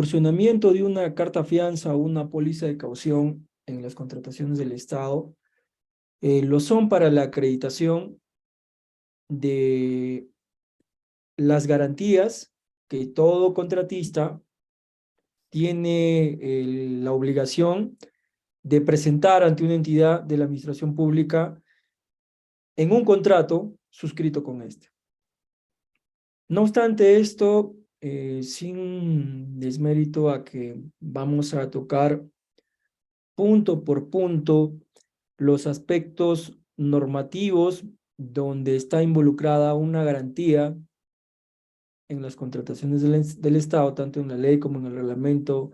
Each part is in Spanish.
incursionamiento de una carta fianza o una póliza de caución en las contrataciones del Estado lo son para la acreditación de las garantías que todo contratista tiene la obligación de presentar ante una entidad de la administración pública en un contrato suscrito con este. No obstante esto, sin desmérito a que vamos a tocar punto por punto los aspectos normativos donde está involucrada una garantía en las contrataciones del Estado, tanto en la ley como en el reglamento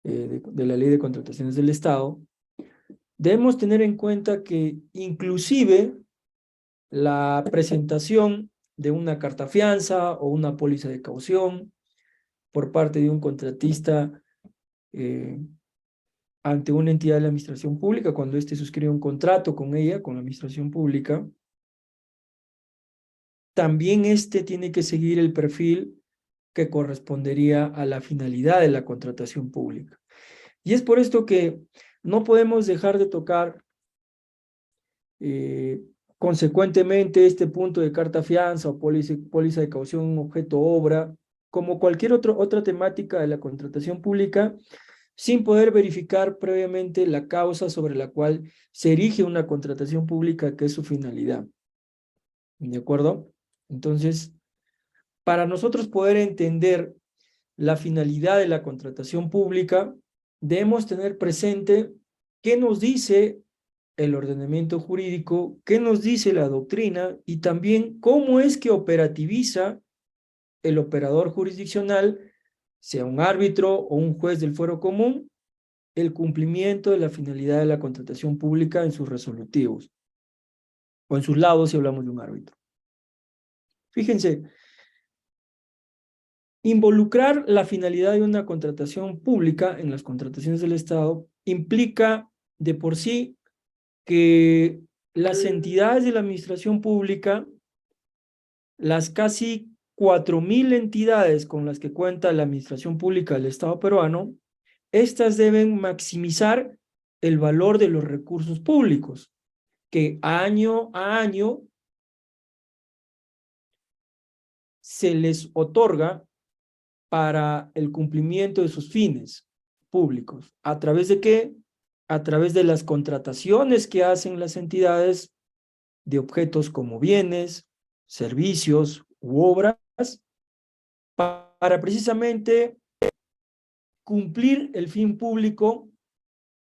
de la ley de contrataciones del Estado, debemos tener en cuenta que inclusive la presentación de una carta fianza o una póliza de caución por parte de un contratista ante una entidad de la administración pública, cuando éste suscribe un contrato con ella, con la administración pública, también éste tiene que seguir el perfil que correspondería a la finalidad de la contratación pública. Y es por esto que no podemos dejar de tocar consecuentemente este punto de carta fianza o póliza de caución objeto obra, como cualquier otra temática de la contratación pública, sin poder verificar previamente la causa sobre la cual se erige una contratación pública, que es su finalidad. ¿De acuerdo? Entonces, para nosotros poder entender la finalidad de la contratación pública, debemos tener presente qué nos dice el ordenamiento jurídico, qué nos dice la doctrina y también cómo es que operativiza el operador jurisdiccional, sea un árbitro o un juez del fuero común, el cumplimiento de la finalidad de la contratación pública en sus resolutivos, o en sus laudos si hablamos de un árbitro. Fíjense, involucrar la finalidad de una contratación pública en las contrataciones del Estado implica de por sí que las entidades de la administración pública, las casi 4.000 entidades con las que cuenta la administración pública del Estado peruano, estas deben maximizar el valor de los recursos públicos, que año a año se les otorga para el cumplimiento de sus fines públicos. ¿A través de qué? A través de las contrataciones que hacen las entidades de objetos como bienes, servicios u obras, para precisamente cumplir el fin público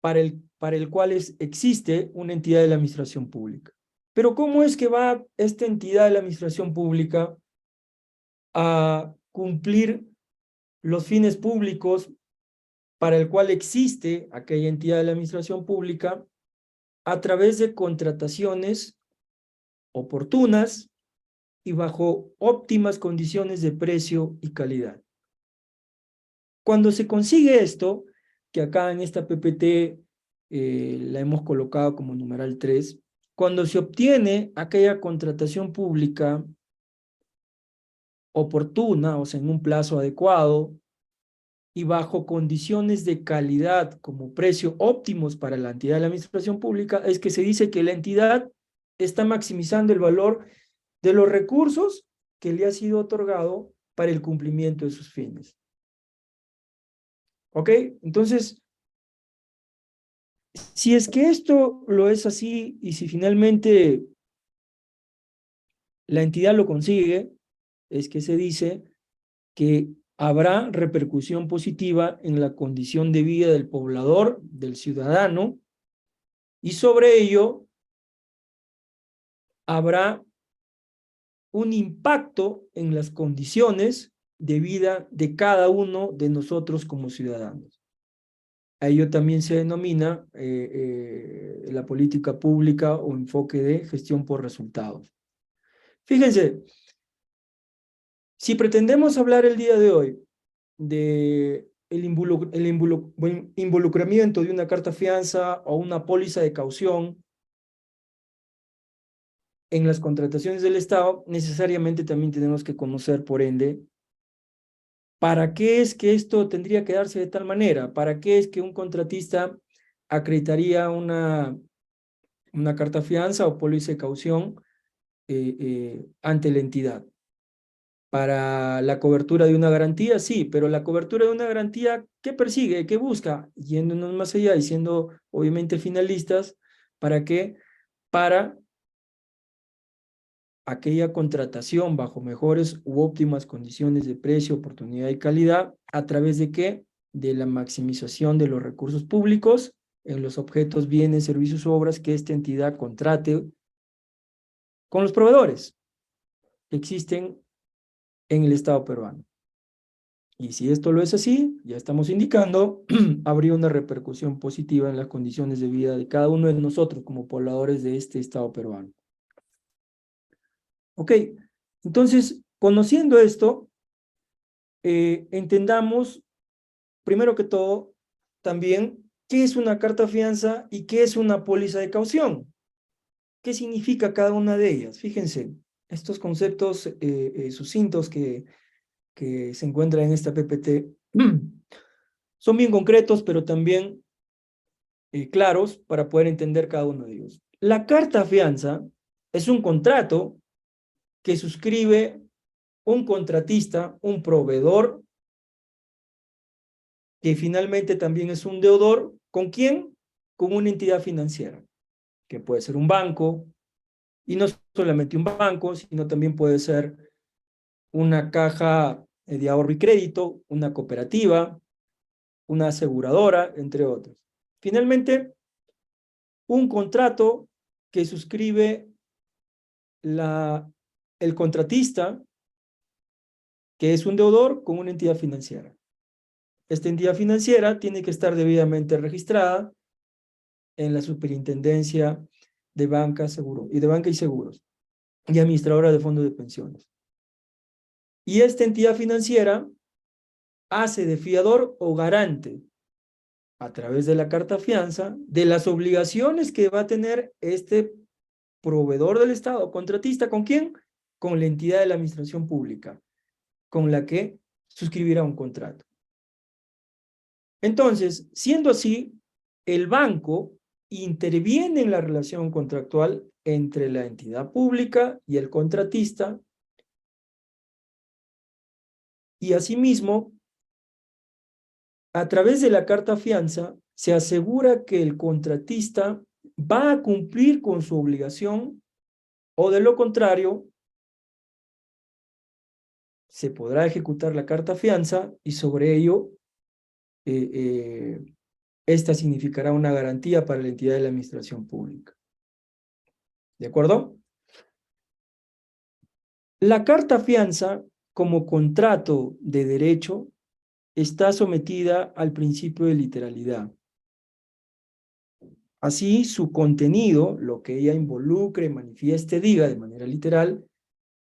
para el cual existe una entidad de la administración pública. Pero ¿cómo es que va esta entidad de la administración pública a cumplir los fines públicos para el cual existe aquella entidad de la administración pública? A través de contrataciones oportunas y bajo óptimas condiciones de precio y calidad. Cuando se consigue esto, que acá en esta PPT la hemos colocado como numeral 3, cuando se obtiene aquella contratación pública oportuna, o sea, en un plazo adecuado y bajo condiciones de calidad como precio óptimos para la entidad de la administración pública, es que se dice que la entidad está maximizando el valor de los recursos que le ha sido otorgado para el cumplimiento de sus fines. ¿Ok? Entonces, si es que esto lo es así y si finalmente la entidad lo consigue, es que se dice que habrá repercusión positiva en la condición de vida del poblador, del ciudadano, y sobre ello habrá un impacto en las condiciones de vida de cada uno de nosotros como ciudadanos. A ello también se denomina la política pública o enfoque de gestión por resultados. Fíjense, si pretendemos hablar el día de hoy de el involucramiento de una carta fianza o una póliza de caución en las contrataciones del Estado, necesariamente también tenemos que conocer, por ende, ¿Para qué es que esto tendría que darse de tal manera? ¿Para qué es que un contratista acreditaría una carta fianza o póliza de caución ante la entidad? Para la cobertura de una garantía, sí, pero la cobertura de una garantía, ¿qué persigue? ¿Qué busca? Yéndonos más allá y siendo obviamente finalistas, ¿para qué? Para aquella contratación bajo mejores u óptimas condiciones de precio, oportunidad y calidad, ¿a través de qué? De la maximización de los recursos públicos en los objetos, bienes, servicios u obras que esta entidad contrate con los proveedores que existen en el Estado peruano. Y si esto lo es así, ya estamos indicando, habría una repercusión positiva en las condiciones de vida de cada uno de nosotros como pobladores de este Estado peruano. Ok, entonces, conociendo esto, entendamos, primero que todo, también qué es una carta fianza y qué es una póliza de caución. ¿Qué significa cada una de ellas? Fíjense, estos conceptos sucintos que se encuentran en esta PPT son bien concretos, pero también claros para poder entender cada uno de ellos. La carta fianza es un contrato que suscribe un contratista, un proveedor, que finalmente también es un deudor. ¿Con quién? Con una entidad financiera, que puede ser un banco, y no solamente un banco, sino también puede ser una caja de ahorro y crédito, una cooperativa, una aseguradora, entre otros. Finalmente, un contrato que suscribe el contratista, que es un deudor, con una entidad financiera. Esta entidad financiera tiene que estar debidamente registrada en la Superintendencia de Banca, de Banca y Seguros y administradora de fondos de pensiones. Y esta entidad financiera hace de fiador o garante, a través de la carta fianza, de las obligaciones que va a tener este proveedor del Estado, contratista. ¿Con quién? Con la entidad de la administración pública, con la que suscribirá un contrato. Entonces, siendo así, el banco interviene en la relación contractual entre la entidad pública y el contratista, y asimismo, a través de la carta fianza, se asegura que el contratista va a cumplir con su obligación, o de lo contrario, se podrá ejecutar la carta fianza y sobre ello esta significará una garantía para la entidad de la administración pública. ¿De acuerdo? La carta fianza, como contrato de derecho, está sometida al principio de literalidad. Así, su contenido, lo que ella involucre, manifieste, diga de manera literal,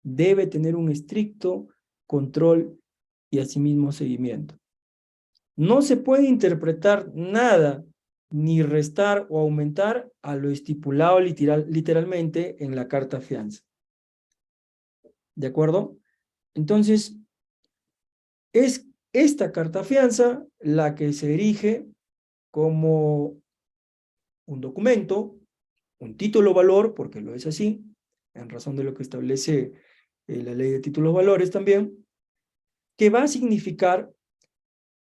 debe tener un estricto control y asimismo seguimiento. No se puede interpretar nada, ni restar o aumentar a lo estipulado literalmente en la carta fianza. ¿De acuerdo? Entonces, es esta carta fianza la que se erige como un documento, un título valor, porque lo es así, en razón de lo que establece la ley de títulos valores también, que va a significar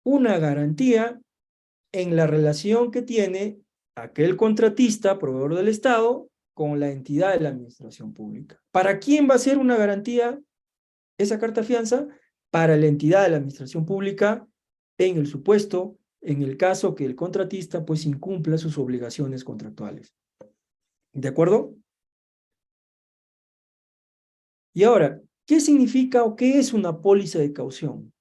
una garantía en la relación que tiene aquel contratista, proveedor del Estado, con la entidad de la administración pública. ¿Para quién va a ser una garantía esa carta fianza? Para la entidad de la administración pública, en el supuesto, en el caso que el contratista pues incumpla sus obligaciones contractuales. ¿De acuerdo? Y ahora, ¿qué significa o qué es una póliza de caución?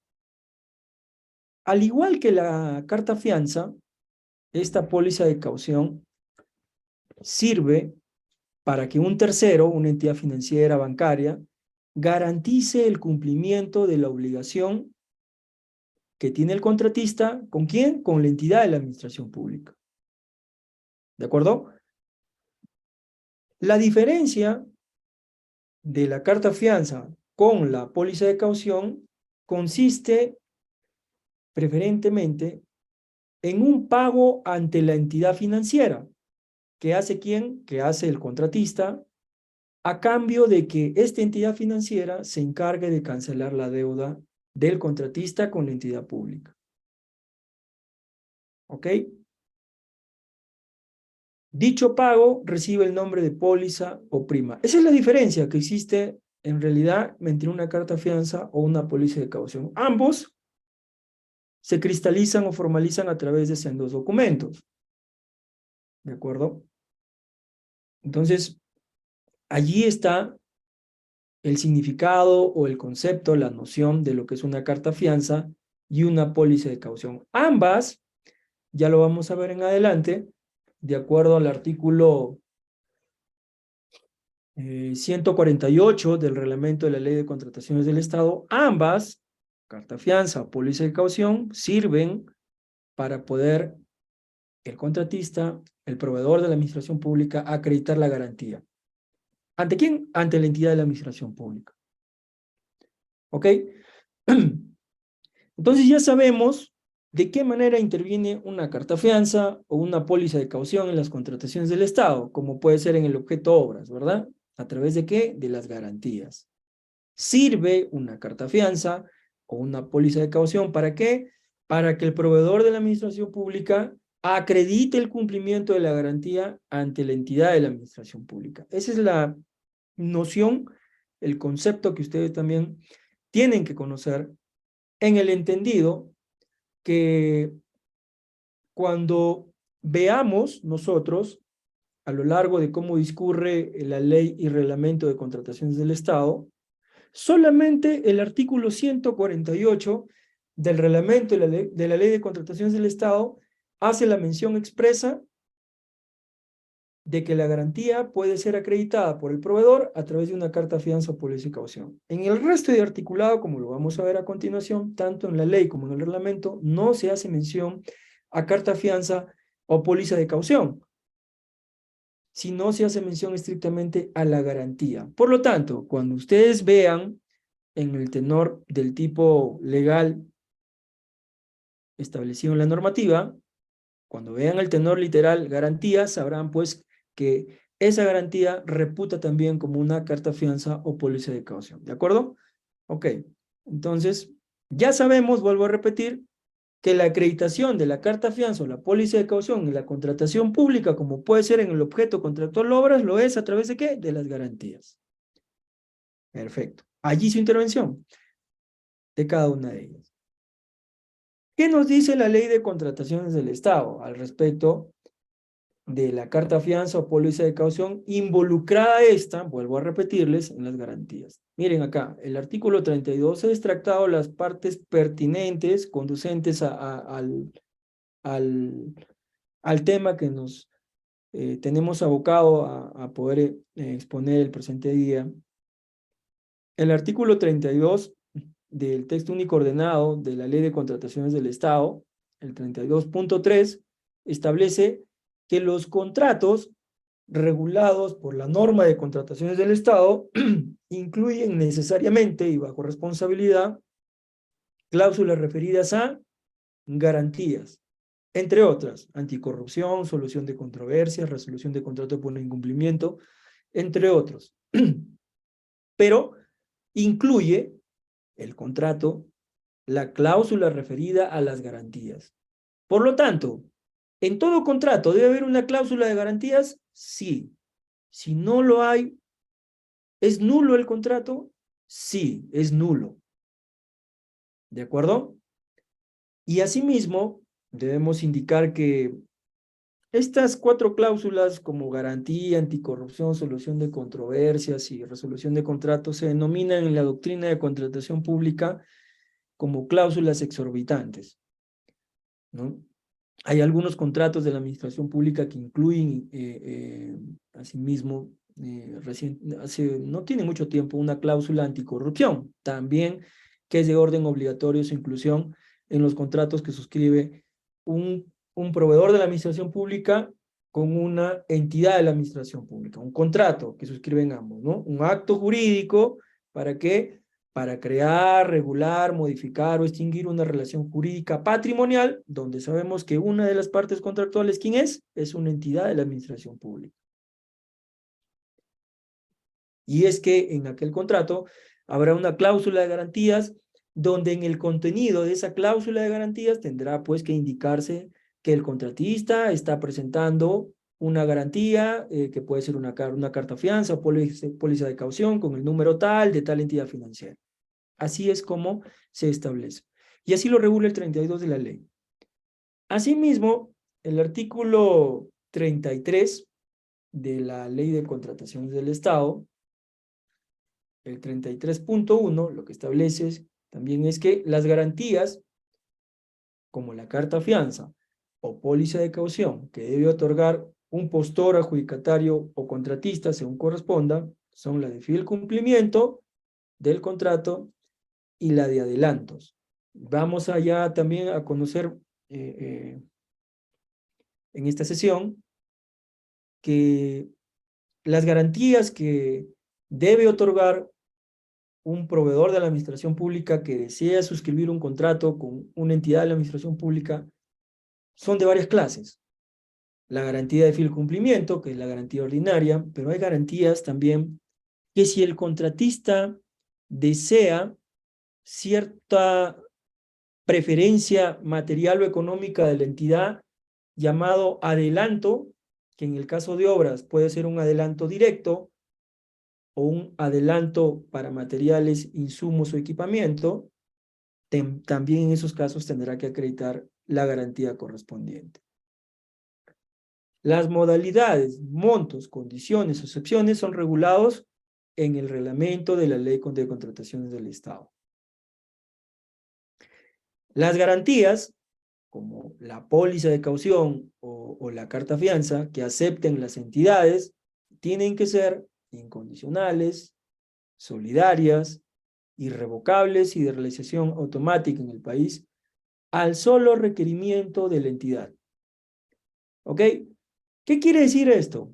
Al igual que la carta fianza, esta póliza de caución sirve para que un tercero, una entidad financiera, bancaria, garantice el cumplimiento de la obligación que tiene el contratista. ¿Con quién? Con la entidad de la administración pública. ¿De acuerdo? La diferencia de la carta fianza con la póliza de caución consiste preferentemente en un pago ante la entidad financiera. ¿Qué hace quién? Que hace el contratista, a cambio de que esta entidad financiera se encargue de cancelar la deuda del contratista con la entidad pública. ¿Ok? Dicho pago recibe el nombre de póliza o prima. Esa es la diferencia que existe en realidad entre una carta fianza o una póliza de caución. Ambos se cristalizan o formalizan a través de sendos documentos. ¿De acuerdo? Entonces, allí está el significado o el concepto, la noción de lo que es una carta fianza y una póliza de caución. Ambas, ya lo vamos a ver en adelante, de acuerdo al artículo 148 del reglamento de la Ley de Contrataciones del Estado, ambas, carta fianza o póliza de caución, sirven para poder el contratista, el proveedor de la administración pública, acreditar la garantía. ¿Ante quién? Ante la entidad de la administración pública. ¿Ok? Entonces ya sabemos de qué manera interviene una carta fianza o una póliza de caución en las contrataciones del Estado, como puede ser en el objeto obras, ¿verdad? ¿A través de qué? De las garantías. Sirve una carta fianza o una póliza de caución, ¿para qué? Para que el proveedor de la administración pública acredite el cumplimiento de la garantía ante la entidad de la administración pública. Esa es la noción, el concepto que ustedes también tienen que conocer, en el entendido que cuando veamos nosotros a lo largo de cómo discurre la ley y reglamento de contrataciones del Estado, solamente el artículo 148 del reglamento de la ley de contrataciones del Estado hace la mención expresa de que la garantía puede ser acreditada por el proveedor a través de una carta fianza o póliza de caución. En el resto de articulado, como lo vamos a ver a continuación, tanto en la ley como en el reglamento, no se hace mención a carta fianza o póliza de caución, sino se hace mención estrictamente a la garantía. Por lo tanto, cuando ustedes vean en el tenor del tipo legal establecido en la normativa, cuando vean el tenor literal garantía, sabrán pues que esa garantía reputa también como una carta fianza o póliza de caución. ¿De acuerdo? Ok. Entonces, ya sabemos, vuelvo a repetir, que la acreditación de la carta fianza o la póliza de caución en la contratación pública, como puede ser en el objeto contractual de obras, lo es a través de ¿qué? De las garantías. Perfecto. Allí su intervención de cada una de ellas. ¿Qué nos dice la Ley de Contrataciones del Estado al respecto de la carta fianza o póliza de caución involucrada esta, vuelvo a repetirles, en las garantías? Miren acá, el artículo 32 ha extractado las partes pertinentes, conducentes al tema que nos tenemos abocado a poder exponer el presente día. El artículo 32 del texto único ordenado de la Ley de Contrataciones del Estado, el 32.3, establece que los contratos regulados por la norma de contrataciones del Estado incluyen necesariamente y bajo responsabilidad cláusulas referidas a garantías, entre otras, anticorrupción, solución de controversias, resolución de contrato por incumplimiento, entre otros. Pero incluye el contrato la cláusula referida a las garantías. Por lo tanto, ¿en todo contrato debe haber una cláusula de garantías? Sí. Si no lo hay, ¿es nulo el contrato? Sí, es nulo. ¿De acuerdo? Y asimismo, debemos indicar que estas 4 cláusulas como garantía, anticorrupción, solución de controversias y resolución de contratos se denominan en la doctrina de contratación pública como cláusulas exorbitantes, ¿no? Hay algunos contratos de la administración pública que incluyen, asimismo, no tiene mucho tiempo, una cláusula anticorrupción, también que es de orden obligatorio su inclusión en los contratos que suscribe un proveedor de la administración pública con una entidad de la administración pública, un contrato que suscriben ambos, ¿no? Un acto jurídico para que para crear, regular, modificar o extinguir una relación jurídica patrimonial, donde sabemos que una de las partes contractuales, ¿quién es? Es una entidad de la administración pública. Y es que en aquel contrato habrá una cláusula de garantías, donde en el contenido de esa cláusula de garantías tendrá pues que indicarse que el contratista está presentando una garantía, que puede ser una carta fianza o póliza de caución con el número tal de tal entidad financiera. Así es como se establece. Y así lo regula el 32 de la ley. Asimismo, el artículo 33 de la Ley de Contrataciones del Estado, el 33.1, lo que establece también es que las garantías, como la carta fianza o póliza de caución, que debe otorgar un postor, adjudicatario o contratista, según corresponda, son la de fiel cumplimiento del contrato y la de adelantos. Vamos allá también a conocer en esta sesión que las garantías que debe otorgar un proveedor de la administración pública que desea suscribir un contrato con una entidad de la administración pública son de varias clases. La garantía de fiel cumplimiento, que es la garantía ordinaria, pero hay garantías también que si el contratista desea cierta preferencia material o económica de la entidad, llamado adelanto, que en el caso de obras puede ser un adelanto directo o un adelanto para materiales, insumos o equipamiento, también en esos casos tendrá que acreditar la garantía correspondiente. Las modalidades, montos, condiciones o excepciones son regulados en el reglamento de la Ley de Contrataciones del Estado. Las garantías, como la póliza de caución o la carta fianza, que acepten las entidades, tienen que ser incondicionales, solidarias, irrevocables y de realización automática en el país, al solo requerimiento de la entidad. ¿Ok? ¿Qué quiere decir esto?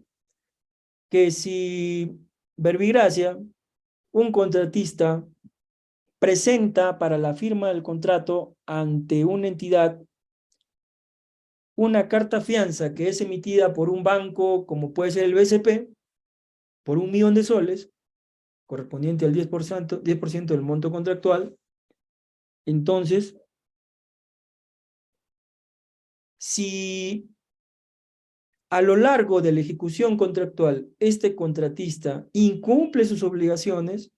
Que si Verbigracia, un contratista, presenta para la firma del contrato ante una entidad una carta fianza que es emitida por un banco, como puede ser el BCP, por 1.000.000 de soles, correspondiente al 10% del monto contractual, entonces, si a lo largo de la ejecución contractual este contratista incumple sus obligaciones,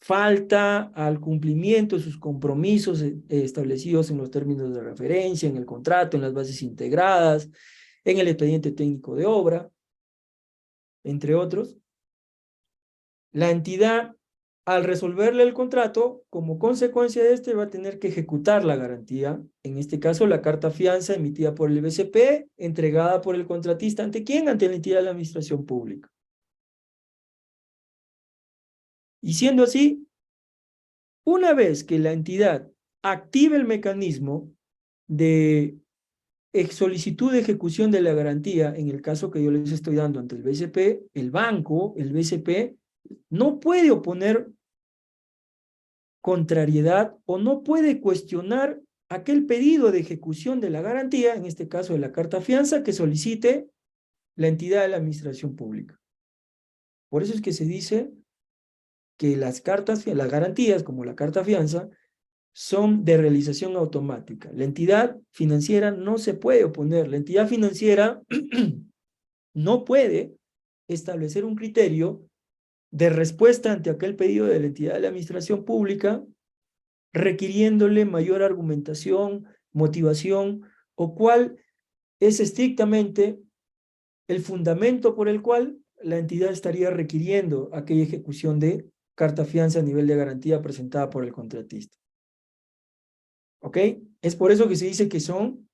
falta al cumplimiento de sus compromisos establecidos en los términos de referencia, en el contrato, en las bases integradas, en el expediente técnico de obra, entre otros, la entidad, al resolverle el contrato, como consecuencia de este, va a tener que ejecutar la garantía, en este caso la carta fianza emitida por el BCP, entregada por el contratista, ¿ante quién? Ante la entidad de la administración pública. Y siendo así, una vez que la entidad active el mecanismo de solicitud de ejecución de la garantía, en el caso que yo les estoy dando ante el BCP, el banco, el BCP, no puede oponer contrariedad o no puede cuestionar aquel pedido de ejecución de la garantía, en este caso de la carta fianza, que solicite la entidad de la administración pública. Por eso es que se dice que las garantías, como la carta fianza, son de realización automática. La entidad financiera no se puede oponer. La entidad financiera no puede establecer un criterio de respuesta ante aquel pedido de la entidad de la administración pública, requiriéndole mayor argumentación, motivación, o cuál es estrictamente el fundamento por el cual la entidad estaría requiriendo aquella ejecución de carta fianza a nivel de garantía presentada por el contratista. ¿Ok? Es por eso que se dice que son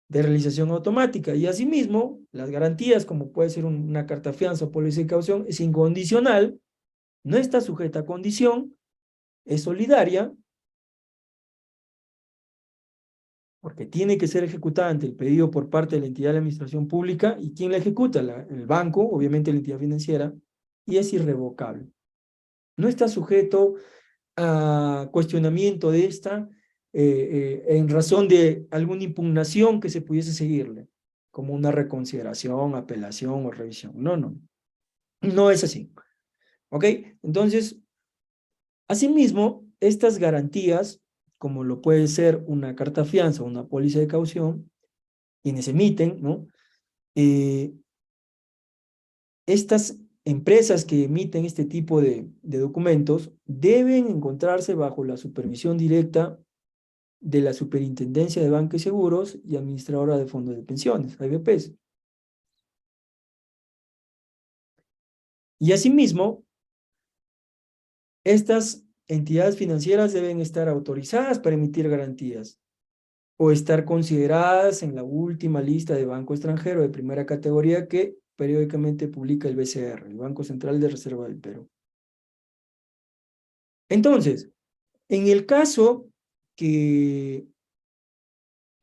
de realización automática. Y asimismo, las garantías, como puede ser una carta fianza o póliza de caución, es incondicional, no está sujeta a condición, es solidaria, porque tiene que ser ejecutada ante el pedido por parte de la entidad de la administración pública. ¿Y quién la ejecuta? El banco, obviamente la entidad financiera, y es irrevocable. No está sujeto a cuestionamiento de esta en razón de alguna impugnación que se pudiese seguirle, como una reconsideración, apelación o revisión. No, no, no es así. ¿Ok? Entonces, asimismo, estas garantías, como lo puede ser una carta fianza o una póliza de caución, quienes emiten, ¿no? Estas empresas que emiten este tipo de documentos deben encontrarse bajo la supervisión directa de la Superintendencia de Banca y Seguros y Administradora de Fondos de Pensiones, AFPs. Y asimismo, estas entidades financieras deben estar autorizadas para emitir garantías o estar consideradas en la última lista de banco extranjero de primera categoría que periódicamente publica el BCR, el Banco Central de Reserva del Perú. Entonces, en el caso que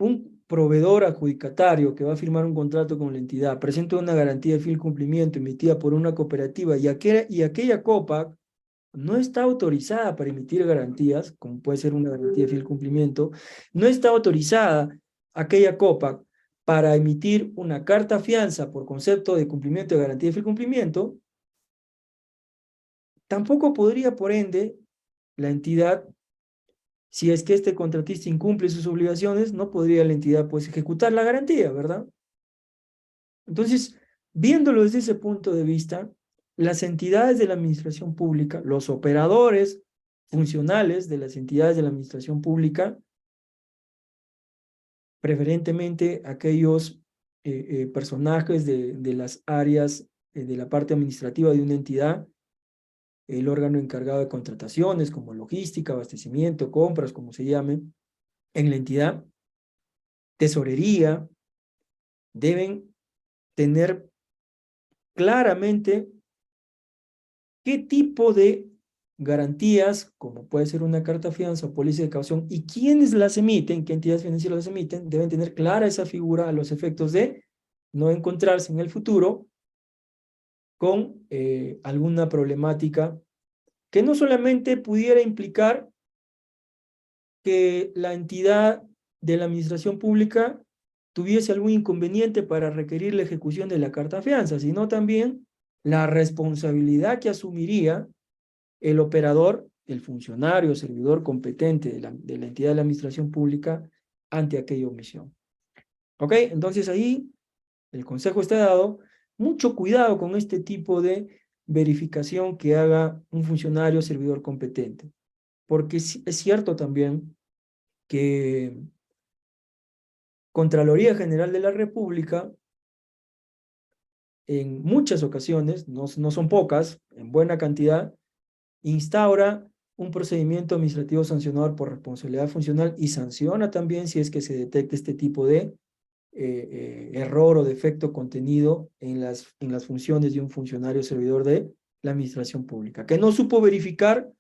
un proveedor adjudicatario que va a firmar un contrato con la entidad presenta una garantía de fiel cumplimiento emitida por una cooperativa y aquella COPAC no está autorizada para emitir garantías, como puede ser una garantía de fiel cumplimiento, no está autorizada aquella COPAC para emitir una carta fianza por concepto de cumplimiento de garantía de fiel cumplimiento, tampoco podría, por ende, la entidad, si es que este contratista incumple sus obligaciones, no podría la entidad pues ejecutar la garantía, ¿verdad? Entonces, viéndolo desde ese punto de vista, las entidades de la administración pública, los operadores funcionales de las entidades de la administración pública, preferentemente aquellos personajes de las áreas de la parte administrativa de una entidad, el órgano encargado de contrataciones como logística, abastecimiento, compras, como se llame, en la entidad, tesorería, deben tener claramente qué tipo de garantías, como puede ser una carta fianza o póliza de caución, y quiénes las emiten, qué entidades financieras las emiten, deben tener clara esa figura a los efectos de no encontrarse en el futuro con alguna problemática que no solamente pudiera implicar que la entidad de la administración pública tuviese algún inconveniente para requerir la ejecución de la carta fianza, sino también la responsabilidad que asumiría el operador, el funcionario, servidor competente de la entidad de la administración pública ante aquella omisión. ¿Ok? Entonces ahí el consejo está dado. Mucho cuidado con este tipo de verificación que haga un funcionario servidor competente, porque es cierto también que Contraloría General de la República en muchas ocasiones, no son pocas, en buena cantidad, instaura un procedimiento administrativo sancionador por responsabilidad funcional y sanciona también si es que se detecta este tipo de error o defecto contenido en las funciones de un funcionario servidor de la administración pública, que no supo verificar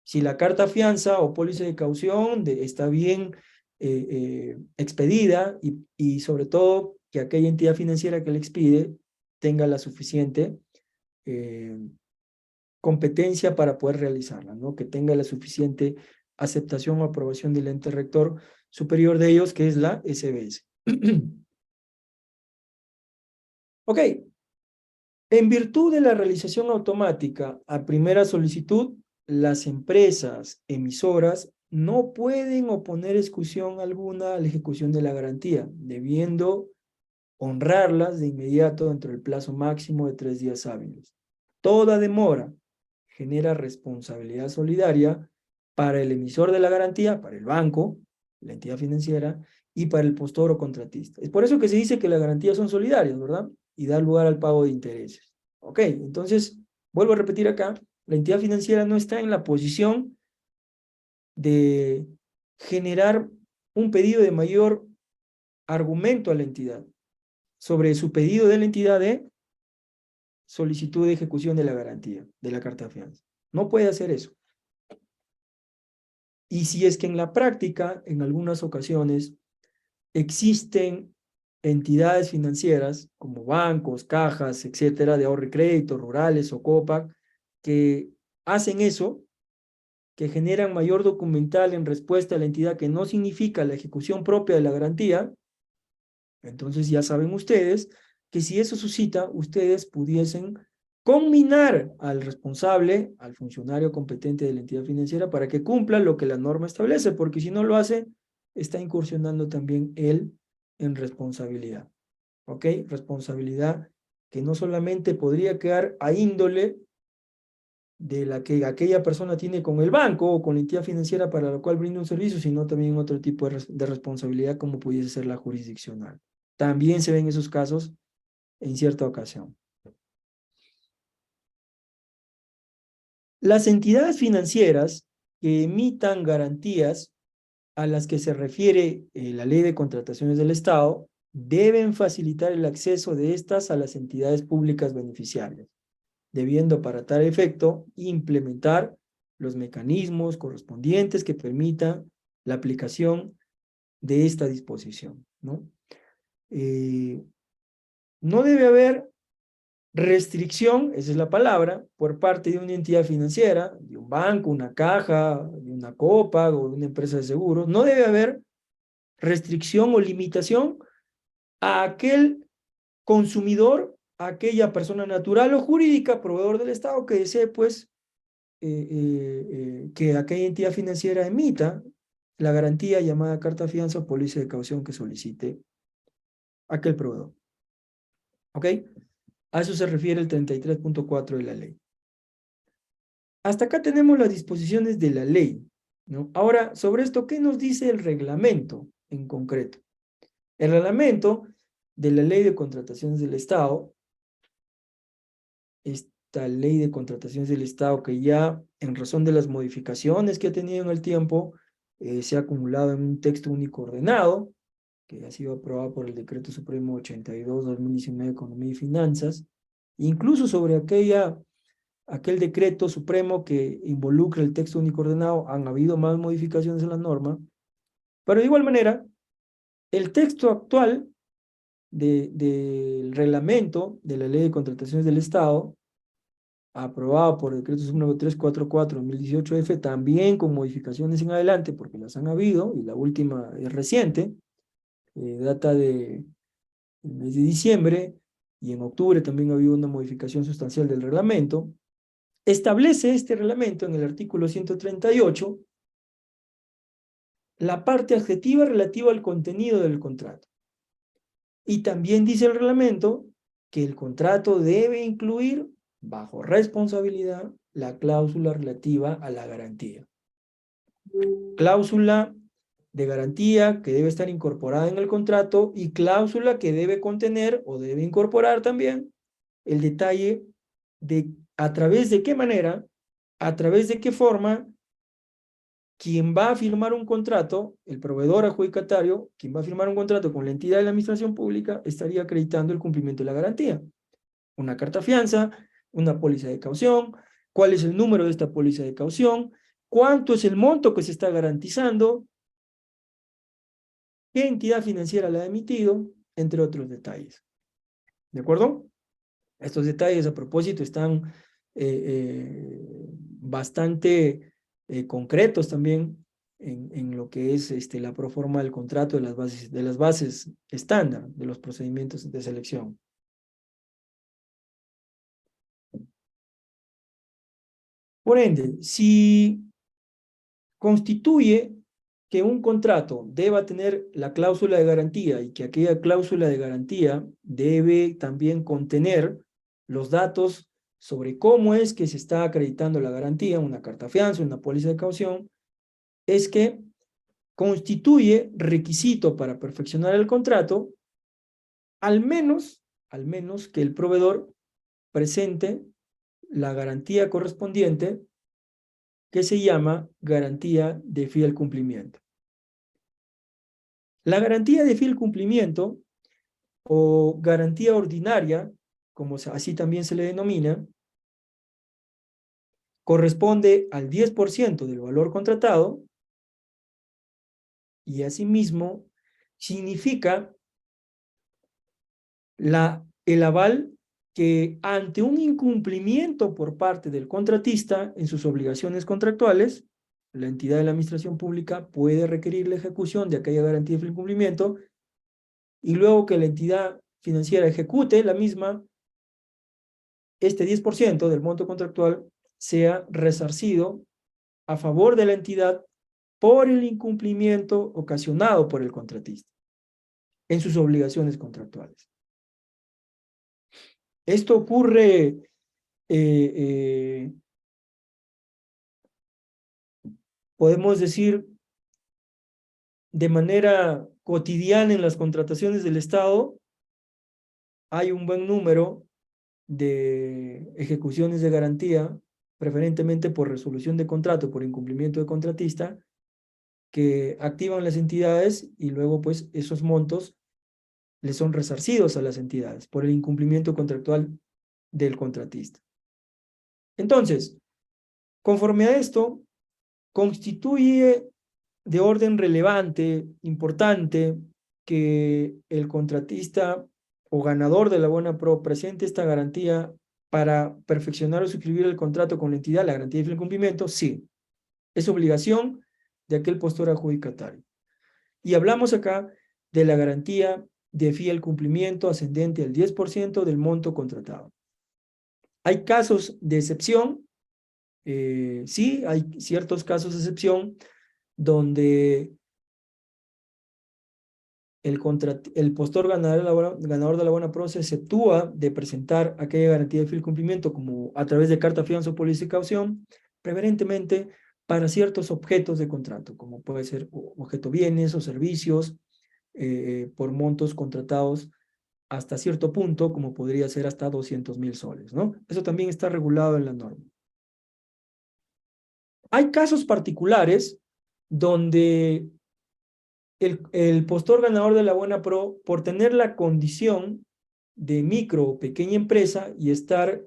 si la carta fianza o póliza de caución está bien expedida y sobre todo que aquella entidad financiera que le expide tenga la suficiente eh, competencia para poder realizarla, ¿no? Que tenga la suficiente aceptación o aprobación del ente rector superior de ellos, que es la SBS. Ok, en virtud de la realización automática a primera solicitud, las empresas emisoras no pueden oponer exclusión alguna a la ejecución de la garantía, debiendo honrarlas de inmediato dentro del plazo máximo de 3 días hábiles. Toda demora genera responsabilidad solidaria para el emisor de la garantía, para el banco, la entidad financiera, y para el postor o contratista. Es por eso que se dice que las garantías son solidarias, ¿verdad? Y da lugar al pago de intereses. Ok, entonces, vuelvo a repetir acá, la entidad financiera no está en la posición de generar un pedido de mayor argumento a la entidad sobre su pedido de la entidad de solicitud de ejecución de la garantía, de la carta de fianza. No puede hacer eso. Y si es que en la práctica, en algunas ocasiones, existen entidades financieras como bancos, cajas, etcétera, de ahorro y crédito, rurales o COPAC, que hacen eso, que generan mayor documental en respuesta a la entidad que no significa la ejecución propia de la garantía, entonces ya saben ustedes que si eso suscita, ustedes pudiesen combinar al responsable, al funcionario competente de la entidad financiera para que cumpla lo que la norma establece, porque si no lo hace, está incursionando también él en responsabilidad. ¿Ok? Responsabilidad que no solamente podría quedar a índole de la que aquella persona tiene con el banco o con la entidad financiera para la cual brinda un servicio, sino también otro tipo de responsabilidad como pudiese ser la jurisdiccional. También se ven esos casos en cierta ocasión. Las entidades financieras que emitan garantías a las que se refiere la Ley de Contrataciones del Estado deben facilitar el acceso de estas a las entidades públicas beneficiarias, debiendo para tal efecto implementar los mecanismos correspondientes que permitan la aplicación de esta disposición, ¿no? No debe haber restricción, esa es la palabra, por parte de una entidad financiera, de un banco, una caja, de una copa o de una empresa de seguros. No debe haber restricción o limitación a aquel consumidor, a aquella persona natural o jurídica, proveedor del Estado, que desee, pues, que aquella entidad financiera emita la garantía llamada carta fianza o póliza de caución que solicite aquel proveedor. ¿Ok? A eso se refiere el 33.4 de la ley. Hasta acá tenemos las disposiciones de la ley, ¿no? Ahora, sobre esto, ¿qué nos dice el reglamento en concreto? El reglamento de la Ley de Contrataciones del Estado, esta Ley de Contrataciones del Estado que ya, en razón de las modificaciones que ha tenido en el tiempo, se ha acumulado en un texto único ordenado, que ha sido aprobado por el Decreto Supremo 82/2019 de Economía y Finanzas, incluso sobre aquel decreto supremo que involucra el texto único ordenado, han habido más modificaciones en la norma, pero de igual manera, el texto actual del reglamento de la Ley de Contrataciones del Estado, aprobado por el Decreto Supremo 344/2018F, también con modificaciones en adelante, porque las han habido, y la última es reciente, data del mes de diciembre, y en octubre también ha habido una modificación sustancial del reglamento. Establece este reglamento en el artículo 138 la parte adjetiva relativa al contenido del contrato. Y también dice el reglamento que el contrato debe incluir, bajo responsabilidad, la cláusula relativa a la garantía. Cláusula de garantía que debe estar incorporada en el contrato y cláusula que debe contener o debe incorporar también el detalle de a través de qué manera, a través de qué forma, quien va a firmar un contrato, el proveedor adjudicatario, quien va a firmar un contrato con la entidad de la administración pública, estaría acreditando el cumplimiento de la garantía. Una carta fianza, una póliza de caución, cuál es el número de esta póliza de caución, cuánto es el monto que se está garantizando, qué entidad financiera la ha emitido, entre otros detalles. ¿De acuerdo? Estos detalles a propósito están bastante concretos también en lo que es la proforma del contrato de las bases estándar de los procedimientos de selección. Por ende, si constituye que un contrato deba tener la cláusula de garantía y que aquella cláusula de garantía debe también contener los datos sobre cómo es que se está acreditando la garantía, una carta fianza, una póliza de caución, es que constituye requisito para perfeccionar el contrato, al menos que el proveedor presente la garantía correspondiente que se llama garantía de fiel cumplimiento. La garantía de fiel cumplimiento o garantía ordinaria, como así también se le denomina, corresponde al 10% del valor contratado y asimismo significa el aval que ante un incumplimiento por parte del contratista en sus obligaciones contractuales, la entidad de la administración pública puede requerir la ejecución de aquella garantía de fiel cumplimiento y luego que la entidad financiera ejecute la misma, este 10% del monto contractual sea resarcido a favor de la entidad por el incumplimiento ocasionado por el contratista en sus obligaciones contractuales. Esto ocurre podemos decir, de manera cotidiana en las contrataciones del Estado. Hay un buen número de ejecuciones de garantía, preferentemente por resolución de contrato, por incumplimiento de contratista, que activan las entidades y luego pues esos montos les son resarcidos a las entidades por el incumplimiento contractual del contratista. Entonces, conforme a esto, constituye de orden relevante, importante, que el contratista o ganador de la buena pro presente esta garantía para perfeccionar o suscribir el contrato con la entidad, la garantía de fiel cumplimiento. Sí, es obligación de aquel postor adjudicatario. Y hablamos acá de la garantía de fiel cumplimiento ascendente al 10% del monto contratado. Hay casos de excepción, sí, hay ciertos casos de excepción donde el postor ganador de la buena pro se exceptúa de presentar aquella garantía de fiel cumplimiento como a través de carta, fianza o póliza de caución, preferentemente para ciertos objetos de contrato, como puede ser objeto bienes o servicios, por montos contratados hasta cierto punto, como podría ser hasta 200.000 soles, ¿no? Eso también está regulado en la norma. Hay casos particulares donde el postor ganador de la buena pro, por tener la condición de micro o pequeña empresa y estar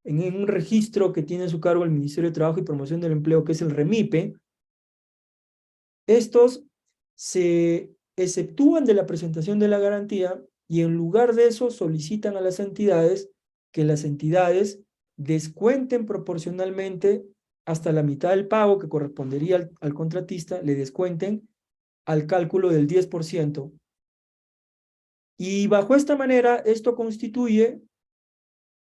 en un registro que tiene a su cargo el Ministerio de Trabajo y Promoción del Empleo, que es el REMIPE, estos se exceptúan de la presentación de la garantía y en lugar de eso solicitan a las entidades que las entidades descuenten proporcionalmente hasta la mitad del pago que correspondería al contratista, le descuenten al cálculo del 10%. Y bajo esta manera, esto constituye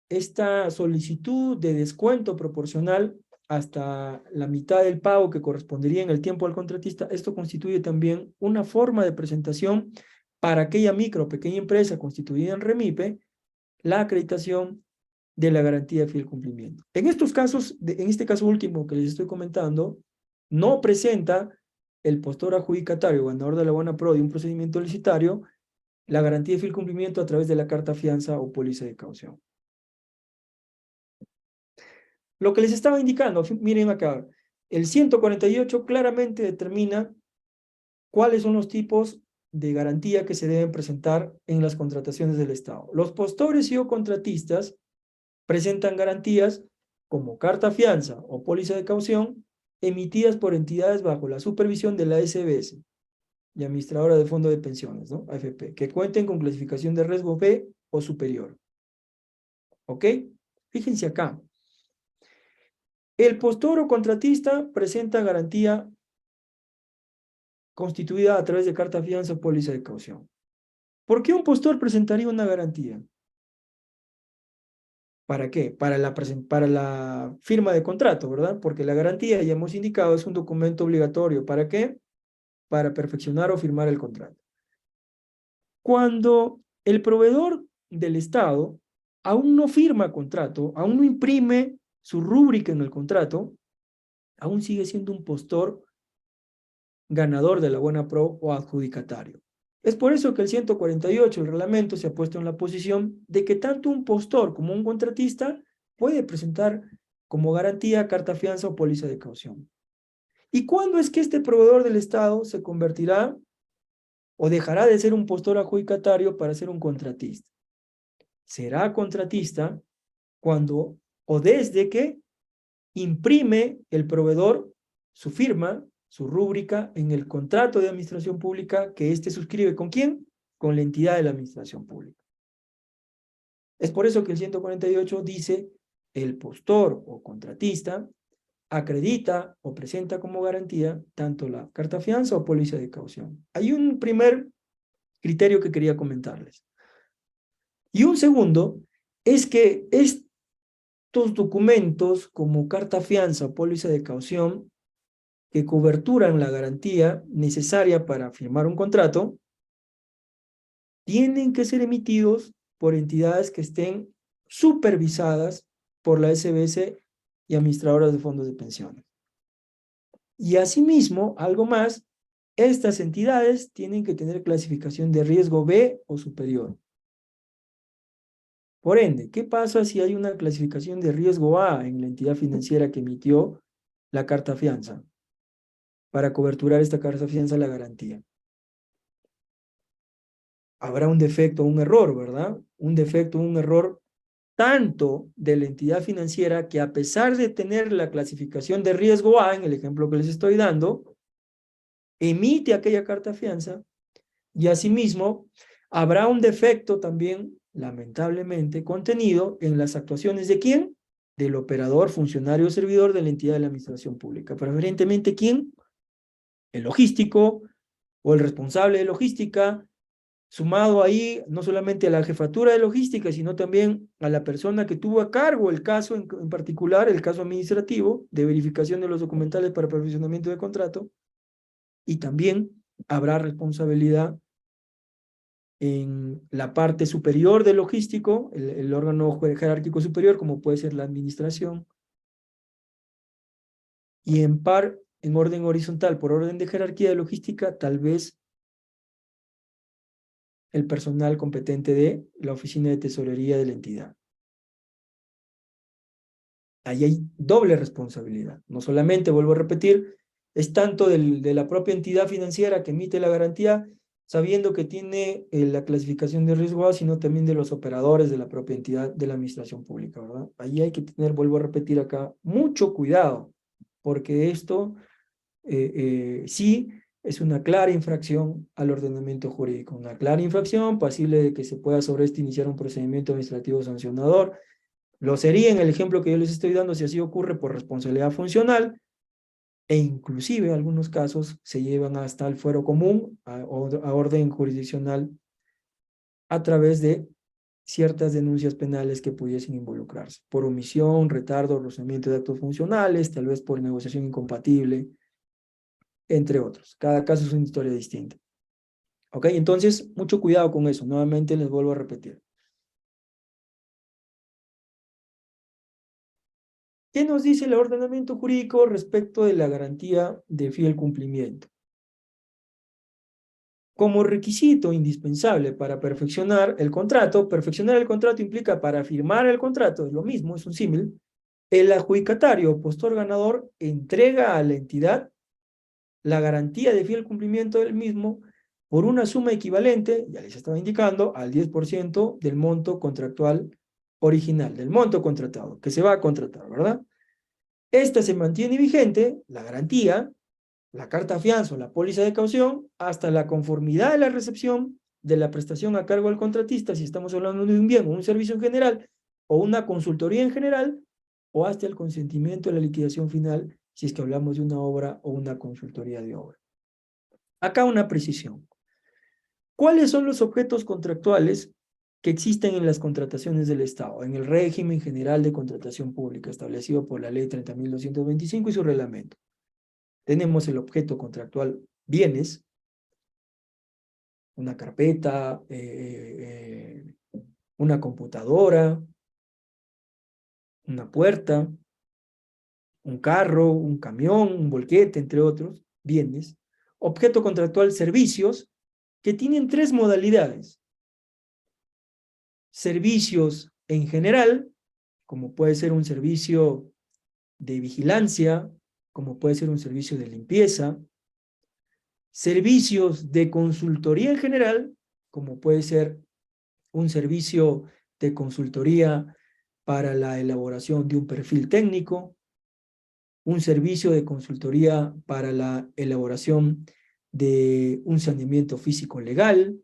esta solicitud de descuento proporcional hasta la mitad del pago que correspondería en el tiempo al contratista. Esto constituye también una forma de presentación para aquella micro o pequeña empresa constituida en REMIPE, la acreditación de la garantía de fiel cumplimiento. En estos casos, en este caso último que les estoy comentando, no presenta el postor adjudicatario, ganador de la buena pro de un procedimiento licitario, la garantía de fiel cumplimiento a través de la carta fianza o póliza de caución. Lo que les estaba indicando, miren acá, el 148 claramente determina cuáles son los tipos de garantía que se deben presentar en las contrataciones del Estado. Los postores y o contratistas presentan garantías como carta fianza o póliza de caución emitidas por entidades bajo la supervisión de la SBS y administradora de fondo de pensiones, ¿no? AFP, que cuenten con clasificación de riesgo B o superior. ¿Ok? Fíjense acá. El postor o contratista presenta garantía constituida a través de carta fianza o póliza de caución. ¿Por qué un postor presentaría una garantía? ¿Para qué? Para la firma de contrato, ¿verdad? Porque la garantía, ya hemos indicado, es un documento obligatorio. ¿Para qué? Para perfeccionar o firmar el contrato. Cuando el proveedor del Estado aún no firma contrato, aún no imprime su rúbrica en el contrato, aún sigue siendo un postor ganador de la buena pro o adjudicatario. Es por eso que el 148, el reglamento, se ha puesto en la posición de que tanto un postor como un contratista puede presentar como garantía carta fianza o póliza de caución. ¿Y cuándo es que este proveedor del Estado se convertirá o dejará de ser un postor adjudicatario para ser un contratista? Será contratista cuando o desde que imprime el proveedor su firma, su rúbrica en el contrato de administración pública que éste suscribe. ¿Con quién? Con la entidad de la administración pública. Es por eso que el 148 dice el postor o contratista acredita o presenta como garantía tanto la carta fianza o póliza de caución. Hay un primer criterio que quería comentarles. Y un segundo es que estos documentos como carta fianza o póliza de caución que coberturan la garantía necesaria para firmar un contrato tienen que ser emitidos por entidades que estén supervisadas por la SBS y administradoras de fondos de pensiones. Y asimismo, algo más, estas entidades tienen que tener clasificación de riesgo B o superior. Por ende, ¿qué pasa si hay una clasificación de riesgo A en la entidad financiera que emitió la carta fianza? Para coberturar esta carta fianza la garantía. Habrá un defecto, un error, ¿verdad? Un defecto, un error tanto de la entidad financiera que a pesar de tener la clasificación de riesgo A, en el ejemplo que les estoy dando, emite aquella carta fianza y asimismo habrá un defecto también, lamentablemente, contenido en las actuaciones ¿de quién? Del operador, funcionario o servidor de la entidad de la administración pública. Preferentemente, ¿quién? El logístico o el responsable de logística, sumado ahí no solamente a la jefatura de logística, sino también a la persona que tuvo a cargo el caso en particular, el caso administrativo de verificación de los documentales para perfeccionamiento de contrato, y también habrá responsabilidad en la parte superior del logístico, el órgano jerárquico superior, como puede ser la administración, y en orden horizontal, por orden de jerarquía de logística, tal vez el personal competente de la oficina de tesorería de la entidad. Ahí hay doble responsabilidad. No solamente, vuelvo a repetir, es tanto de la propia entidad financiera que emite la garantía, sabiendo que tiene la clasificación de riesgo A, sino también de los operadores de la propia entidad de la administración pública, ¿verdad? Ahí hay que tener, vuelvo a repetir acá, mucho cuidado, porque esto sí es una clara infracción al ordenamiento jurídico, una clara infracción pasible de que se pueda sobre esto iniciar un procedimiento administrativo sancionador. Lo sería en el ejemplo que yo les estoy dando si así ocurre por responsabilidad funcional, e inclusive en algunos casos se llevan hasta el fuero común, a orden jurisdiccional, a través de ciertas denuncias penales que pudiesen involucrarse, por omisión, retardo, rozamiento de actos funcionales, tal vez por negociación incompatible, entre otros. Cada caso es una historia distinta. ¿Ok? Entonces, mucho cuidado con eso. Nuevamente les vuelvo a repetir. ¿Qué nos dice el ordenamiento jurídico respecto de la garantía de fiel cumplimiento? Como requisito indispensable para perfeccionar el contrato implica para firmar el contrato, es lo mismo, es un símil, el adjudicatario o postor ganador entrega a la entidad la garantía de fiel cumplimiento del mismo por una suma equivalente, ya les estaba indicando, al 10% del monto contractual original, del monto contratado, que se va a contratar, ¿verdad? Esta se mantiene vigente, la garantía, la carta fianza o la póliza de caución, hasta la conformidad de la recepción de la prestación a cargo del contratista, si estamos hablando de un bien o un servicio en general, o una consultoría en general, o hasta el consentimiento de la liquidación final, si es que hablamos de una obra o una consultoría de obra. Acá una precisión. ¿Cuáles son los objetos contractuales que existen en las contrataciones del Estado, en el régimen general de contratación pública establecido por la Ley 30.225 y su reglamento? Tenemos el objeto contractual bienes, una carpeta, una computadora, una puerta, un carro, un camión, un volquete, entre otros, bienes. Objeto contractual servicios, que tienen tres modalidades. Servicios en general, como puede ser un servicio de vigilancia, como puede ser un servicio de limpieza. Servicios de consultoría en general, como puede ser un servicio de consultoría para la elaboración de un perfil técnico, un servicio de consultoría para la elaboración de un saneamiento físico legal,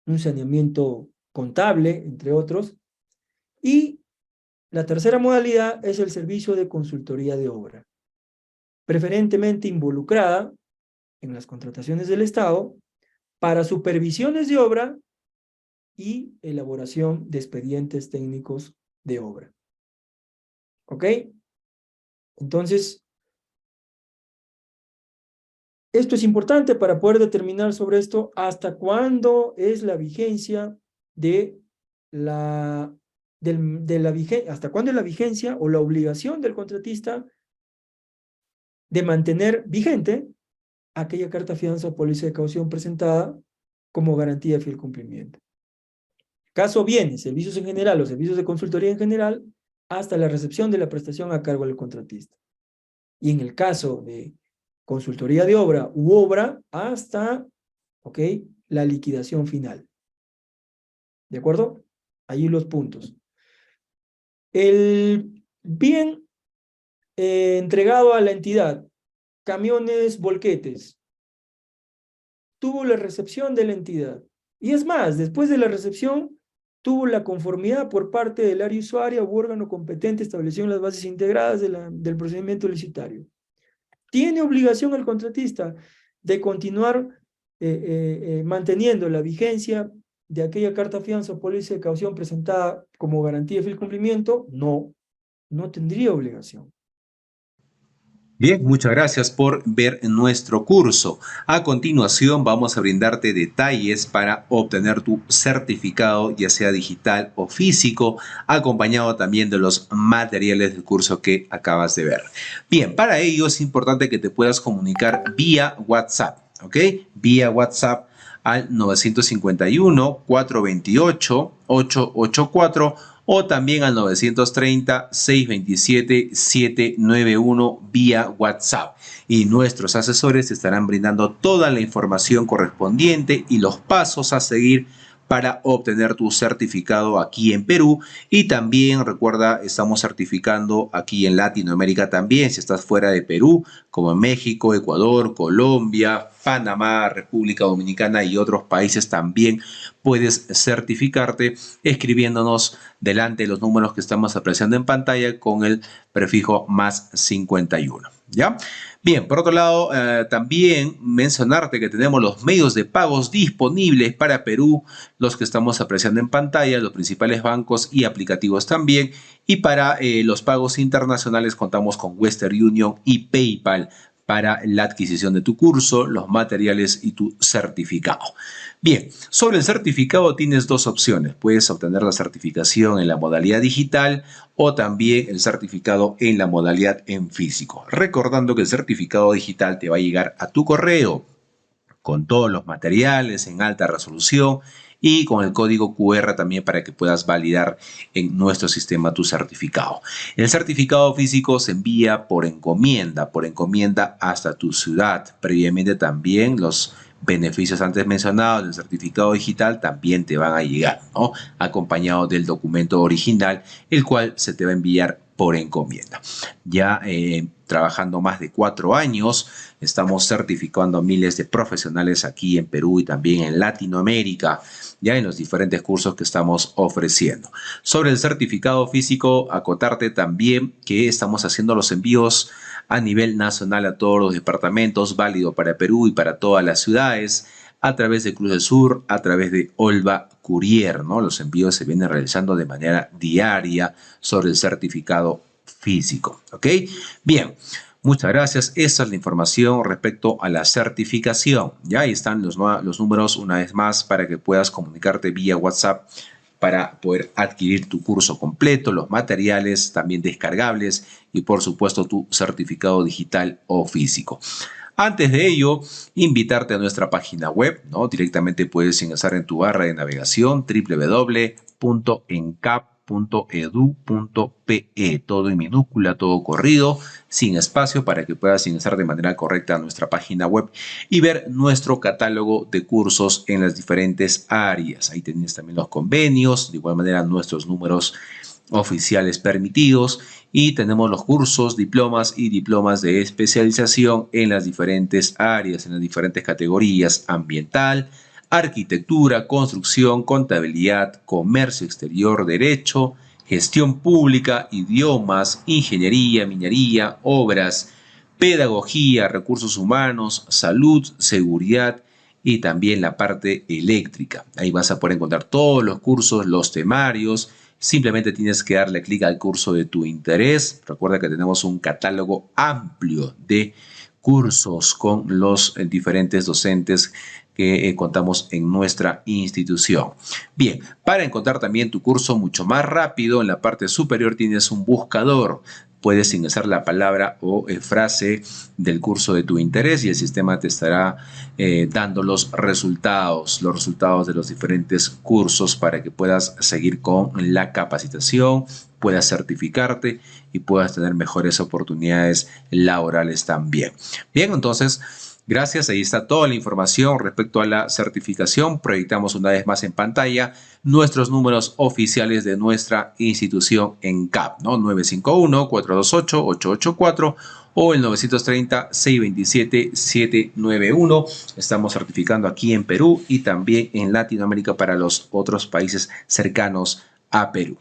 un saneamiento contable, entre otros. Y la tercera modalidad es el servicio de consultoría de obra. preferentemente involucrada en las contrataciones del Estado para supervisiones de obra y elaboración de expedientes técnicos de obra. ¿Ok? Entonces, esto es importante para poder determinar sobre esto hasta cuándo es la vigencia de hasta cuándo es la vigencia o la obligación del contratista de mantener vigente aquella carta fianza o póliza de caución presentada como garantía de fiel cumplimiento. Caso bienes, servicios en general o servicios de consultoría en general, hasta la recepción de la prestación a cargo del contratista. Y en el caso de consultoría de obra u obra, hasta, ¿ok?, la liquidación final. ¿De acuerdo? Allí los puntos. El bien entregado a la entidad, camiones, volquetes, tuvo la recepción de la entidad. Y es más, después de la recepción, tuvo la conformidad por parte del área usuaria u órgano competente establecido en las bases integradas del procedimiento licitario. Tiene obligación el contratista de continuar manteniendo la vigencia de aquella carta fianza o póliza de caución presentada como garantía de fiel cumplimiento. No, no tendría obligación. Bien, muchas gracias por ver nuestro curso. A continuación vamos a brindarte detalles para obtener tu certificado, ya sea digital o físico, acompañado también de los materiales del curso que acabas de ver. Bien, para ello es importante que te puedas comunicar vía WhatsApp, ¿ok? Vía WhatsApp al 951-428-884 o también al 930-627-791 vía WhatsApp. Y nuestros asesores te estarán brindando toda la información correspondiente y los pasos a seguir para obtener tu certificado aquí en Perú. Y también recuerda, estamos certificando aquí en Latinoamérica también, si estás fuera de Perú, como en México, Ecuador, Colombia, Panamá, República Dominicana y otros países también puedes certificarte escribiéndonos delante de los números que estamos apreciando en pantalla con el prefijo más 51. ¿Ya? Bien, por otro lado, también mencionarte que tenemos los medios de pagos disponibles para Perú, los que estamos apreciando en pantalla, los principales bancos y aplicativos también. Y para los pagos internacionales contamos con Western Union y PayPal para la adquisición de tu curso, los materiales y tu certificado. Bien, sobre el certificado tienes dos opciones. Puedes obtener la certificación en la modalidad digital o también el certificado en la modalidad en físico. Recordando que el certificado digital te va a llegar a tu correo con todos los materiales en alta resolución y con el código QR también para que puedas validar en nuestro sistema tu certificado. El certificado físico se envía por encomienda hasta tu ciudad. Previamente también los beneficios antes mencionados del certificado digital también te van a llegar, ¿no? Acompañado del documento original, el cual se te va a enviar por encomienda. Ya trabajando más de 4 años, estamos certificando a miles de profesionales aquí en Perú y también en Latinoamérica, ya en los diferentes cursos que estamos ofreciendo. Sobre el certificado físico, acotarte también que estamos haciendo los envíos a nivel nacional a todos los departamentos, válido para Perú y para todas las ciudades, a través de Cruz del Sur, a través de Olva Courier, ¿no? Los envíos se vienen realizando de manera diaria sobre el certificado físico, ¿ok? Bien, muchas gracias. Esa es la información respecto a la certificación. Ya ahí están los números una vez más para que puedas comunicarte vía WhatsApp para poder adquirir tu curso completo, los materiales también descargables y por supuesto tu certificado digital o físico. Antes de ello, invitarte a nuestra página web, ¿no? Directamente puedes ingresar en tu barra de navegación www.encap.edu.pe, todo en minúscula, todo corrido, sin espacio, para que puedas ingresar de manera correcta a nuestra página web y ver nuestro catálogo de cursos en las diferentes áreas. Ahí tienes también los convenios, de igual manera nuestros números oficiales permitidos y tenemos los cursos, diplomas y diplomas de especialización en las diferentes áreas, en las diferentes categorías: ambiental, arquitectura, construcción, contabilidad, comercio exterior, derecho, gestión pública, idiomas, ingeniería, minería, obras, pedagogía, recursos humanos, salud, seguridad y también la parte eléctrica. Ahí vas a poder encontrar todos los cursos, los temarios. Simplemente tienes que darle clic al curso de tu interés. Recuerda que tenemos un catálogo amplio de cursos con los diferentes docentes que contamos en nuestra institución. Bien, para encontrar también tu curso mucho más rápido, en la parte superior tienes un buscador. Puedes ingresar la palabra o frase del curso de tu interés y el sistema te estará dando los resultados de los diferentes cursos para que puedas seguir con la capacitación, puedas certificarte y puedas tener mejores oportunidades laborales también. Bien, entonces, gracias, ahí está toda la información respecto a la certificación. Proyectamos una vez más en pantalla nuestros números oficiales de nuestra institución en CAP, ¿no? 951-428-884 o el 930-627-791. Estamos certificando aquí en Perú y también en Latinoamérica para los otros países cercanos a Perú.